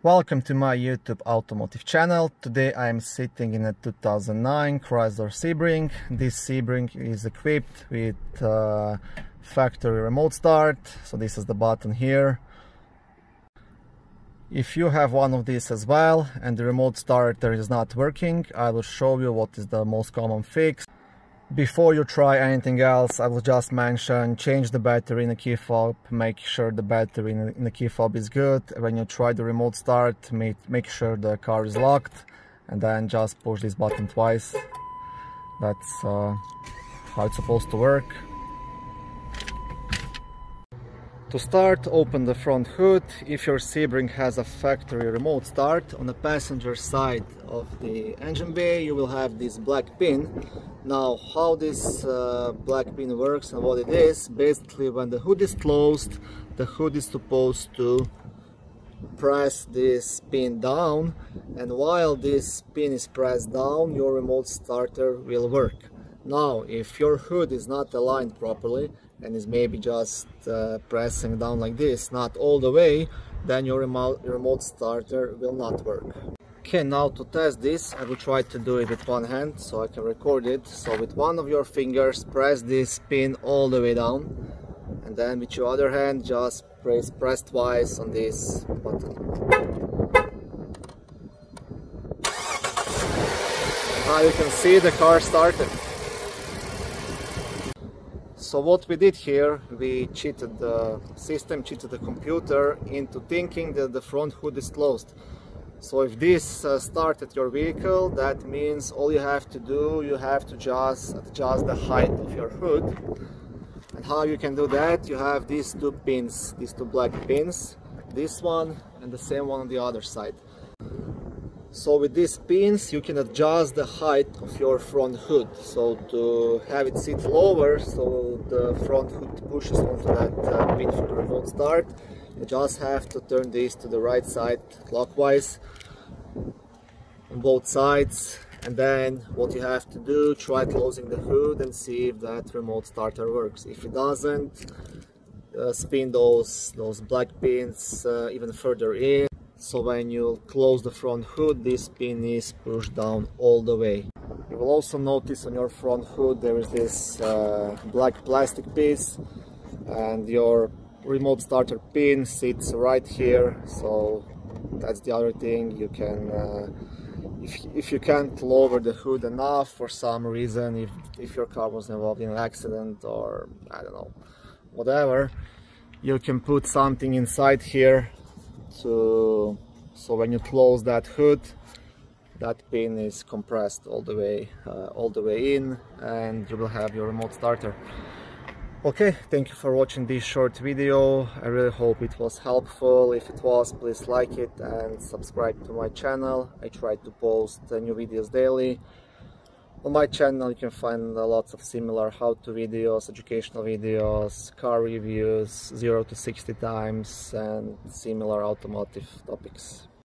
Welcome to my YouTube automotive channel. Today I am sitting in a 2009 Chrysler Sebring. This Sebring is equipped with factory remote start. So this is the button here. If you have one of these as well and the remote starter is not working, I will show you what is the most common fix. Before you try anything else, I will just mention change the battery in the key fob, make sure the battery in the key fob is good. When you try the remote start, make sure the car is locked, and then just push this button twice. That's how it's supposed to work. To start, open the front hood. If your Sebring has a factory remote start, on the passenger side of the engine bay you will have this black pin. Now, how this black pin works and what it is, basically when the hood is closed, the hood is supposed to press this pin down, and while this pin is pressed down, your remote starter will work. Now, if your hood is not aligned properly and is maybe just pressing down like this, not all the way, then your remote starter will not work. Okay, now to test this, I will try to do it with one hand so I can record it. So with one of your fingers, press this pin all the way down, and then with your other hand, just press twice on this button. Now you can see the car started. So what we did here, we cheated the system, cheated the computer into thinking that the front hood is closed. So if this started your vehicle, that means all you have to do, you have to just adjust the height of your hood. And how you can do that, you have these two pins, these two black pins, this one and the same one on the other side. So with these pins you can adjust the height of your front hood. So to have it sit lower, so the front hood pushes onto that pin for the remote start, you just have to turn this to the right side clockwise on both sides, and then what you have to do, try closing the hood and see if that remote starter works. If it doesn't, spin those black pins even further in. So when you close the front hood, this pin is pushed down all the way. You will also notice on your front hood there is this black plastic piece, and your remote starter pin sits right here. So that's the other thing. You can, if you can't lower the hood enough for some reason, if your car was involved in an accident or I don't know, whatever, you can put something inside here. So when you close that hood, that pin is compressed all the way in, and you will have your remote starter. Okay, thank you for watching this short video. I really hope it was helpful. If it was, please like it and subscribe to my channel. I try to post new videos daily. On my channel you can find lots of similar how-to videos, educational videos, car reviews, 0 to 60 times, and similar automotive topics.